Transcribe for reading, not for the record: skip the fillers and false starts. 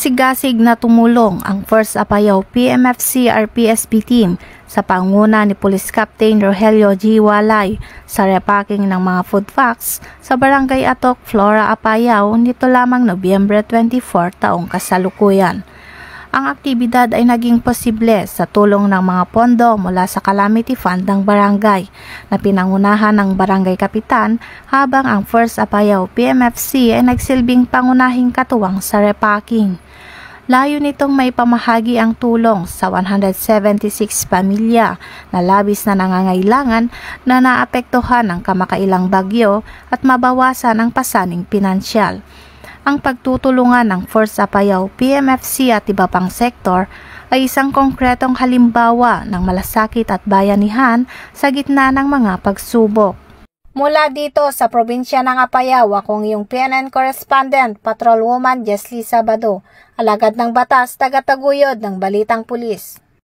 Sigasig na tumulong ang 1st Apayao PMFC RPSB team sa panguna ni Police Captain Rogelio G. Walay sa repacking ng mga food packs sa Barangay Atok, Flora, Apayao nito lamang Nobyembre 24 taong kasalukuyan. Ang aktibidad ay naging posible sa tulong ng mga pondo mula sa Calamity Fund ng barangay na pinangunahan ng barangay kapitan, habang ang 1st Apayao PMFC ay nagsilbing pangunahing katuwang sa repacking. Layo nitong may pamahagi ang tulong sa 176 pamilya na labis na nangangailangan na naapektuhan ng kamakailang bagyo at mabawasan ang pasaning pinansyal. Ang pagtutulungan ng 1st Apayao PMFC at iba pang sektor ay isang konkretong halimbawa ng malasakit at bayanihan sa gitna ng mga pagsubok. Mula dito sa probinsya ng Apayao, akong iyong PNN correspondent, Patrolwoman Jesly Sabado, alagad ng batas, tagataguyod ng Balitang Pulis.